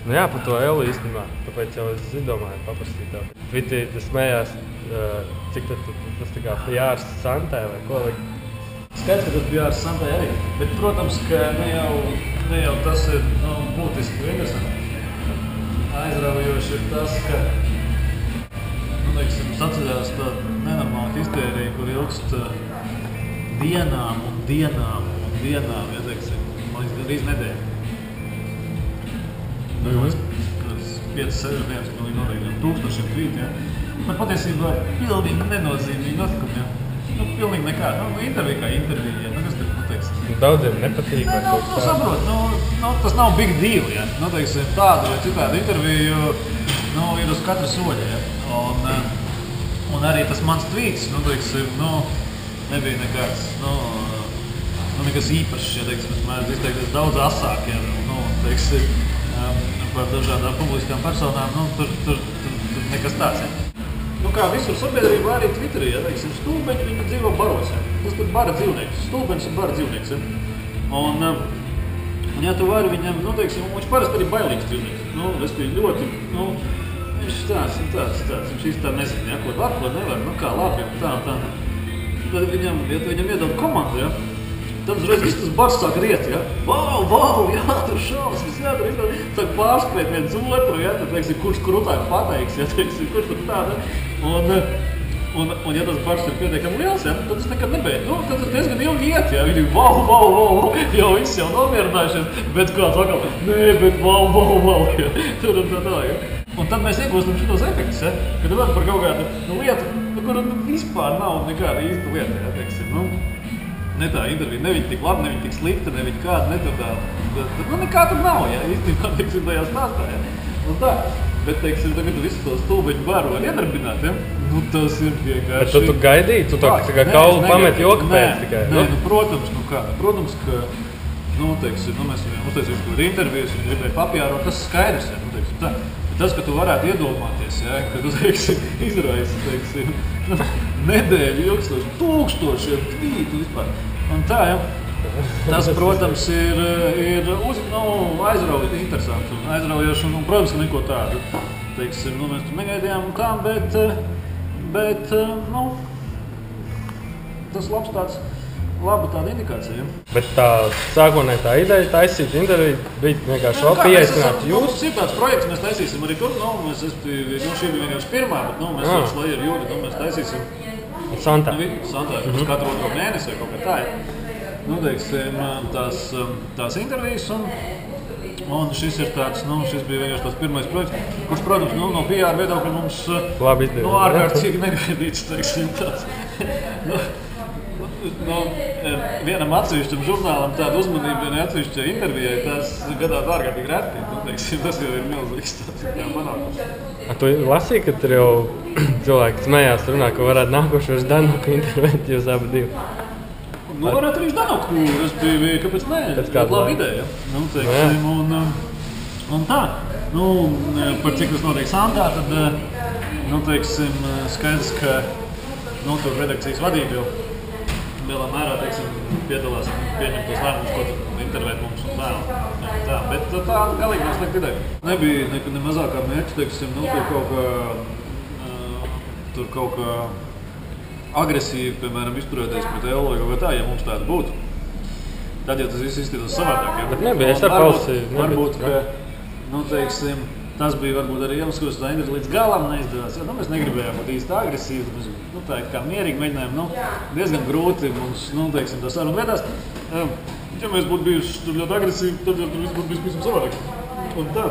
Nu jā, par to Elu īstenībā. Tāpēc jau es domāju paprasīt tev. Viti smējās, cik tas tā kā PR Santai vai ko vajag? Skaidrs, ka tas PR Santai arī. Bet, protams, ka ne jau tas ir būtiski un interesanti. Aizraujoši ir tas, ka saceļās tāda nenormāla histērija, kur ilgst dienām un dienām un dienām, ja teiksim, man liekas, gandrīz nedēļa. Tas 5-6 dienas, pilnīgi noteikti, tūkstošiem tvīti, ja. Man patiesībā pilnīgi nenozīmīgi notikumi, ja. Pilnīgi nekā, intervija kā intervija, ja. Kas tur, teiksim. Daudziem nepatīk vai kaut kā. Saprot, tas nav big deal, ja. Teiksim, tādu, ja citādu interviju, ir uz katra soļa, ja. Un arī tas mans tvīts, nebija nekāds, nekas īpašs, ja, teiksim, es mēdzu izteikties daudz asāk, ja, par dažādām publiskām personām, tur nekas tāds, ja. Kā visur sabiedrībā, arī Twitterī, ja, teiksim, stulbeņi, viņi dzīvo baros, ja. Tas tur bara dzīvnieks, stulbeņs ir bara dzīvnieks, ja. Un ja tu vari viņam, teiksim, viņš parasti arī bailīgs dzīvnieks, es biju ļoti, viņš tāds, viņš īsti tā nezina, ja, ko var, ko nevar, kā labi, tā. Tad viņam, ja tu viņam iedod komandu, ja, tad uzreiz viss tas bars sāk riet, ja. Vau, jā, tur šausmas, jā, tur sāk pārspēt viens otru, ja, tad, teiksim, kurš krutāk pateiks, ja, teiksim, kurš tur tāda. Un ja tas bars ir pietiekami liels, ja, tad tas nekad nebeidz. Tad tas diezgan ilgi iet, ja, viņi vau, jau viss jau nomierinājušies, bet kāds atkal, nē, bet vau, ja, tur un tā, ja. Un tad mēs iegūstam šitos efektus, ja, kad var par kaut kādu lietu, kuru vispār nav nekāda īsta lieta, ja, teiksim, ne tā intervija, ne viņa tik labi, ne viņa tik slikta, ne viņa kāda, ne tur tā, nekā tur nav, ja, īstenībā, teiksim, tajā stāstā, ja, un tā. Bet, teiksim, tagad visu to stulbeņu baru var iedarbināt, ja, tas ir vienkārši... Bet tu gaidīji, tu tā kā kaulu pamet joku pēc tikai, Protams, ka, teiksim, mēs viņam uztaisīsim kaut intervijas, viņi gribēja papjārot, tas skaidrs, ja, teiksim, tā. Tas, ka tu varētu iedomāties, ja, ka tu, teiksim, izraisi, teiksim, nedēļu ilgstoši, tūkstošiem tvītu vispār. Un tā, ja, tas, protams, ir aizraujot interesanti un aizraujoši, un, protams, ka neko tādu, teiksim, mēs tur negaidījām un tā, bet, tas labs tāds, laba tāda indikācija. Ja. Bet tā sākotnēji tā ideja taisīt interviju bija vienkārši vēl pieaicināt jūs? Mums ir tāds projekts, mēs taisīsim arī tur, šī bija vienkārši pirmā, bet mēs ar Slayer Jūri, mēs taisīsim Santā, uz katru otro mēnesi vai kaut kā tā, ja. Teiksim, tās intervijas un šis ir tāds, šis bija vienkārši tāds pirmais projekts, kurš, protams, no PR viedokļa mums ārkārtīgi negaidīts, teiksim, tāds. Vienam atsevišķam žurnālam tādu uzmanību vienai atsevišķai intervijai, tas gadās ārkārtīgi reti. Teiksim, tas jau ir milzīgs tāds panākums. Tu lasīji, ka tur jau cilvēki smējās runā, ka varētu nākošo Ždanoku intervēt jūs abi divi? Varētu arī Ždanoku, respektīvi, kāpēc nē? Pēc kāda laba ideja. Teiksim, un tā. Par cik tas notiek Santā, tad, teiksim, skaidrs, ka tur redakcijas vadība jau lielā mērā, teiksim, piedalās un pieņem tos lēmumus, ko tad intervēt mums un tā. Bet tā galīgi nav slikta ideja. Nebija ne mazākā mērķa, teiksim, tur kaut kā agresīvi, piemēram, izturēties pret Elu vai kaut kā tā, ja mums tāda būtu. Tad jau tas viss izskatās savādāk. Ja? Bet nebija, es apkalsīju. Varbūt, ka, teiksim, tas bija varbūt arī iemesls, kurus tā intervija līdz galam neizdevās. Ja, mēs negribējām būt īsti agresīvi, mēs tā kā mierīgi mēģinājām, diezgan grūti mums, teiksim, tā saruna vedās. Ja mēs būtu bijuši tur ļoti agresīvi, tad jau viss būtu bijis visam savādāk. Un tā.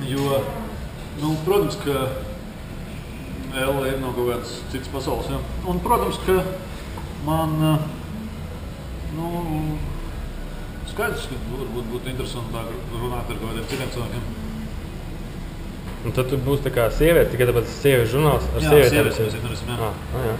Jo, protams, ka Ella ir no kaut kādas citas pasaules, ja. Un, protams, ka man, skaidrs, ka varbūt būtu interesantāk runāt ar kaut kādiem citiem cilvēkiem. Un tad tu būsi tā kā sieviete, tikai tāpēc sieviešu žurnāls ar sievietes mēs interesam, jā. Jā.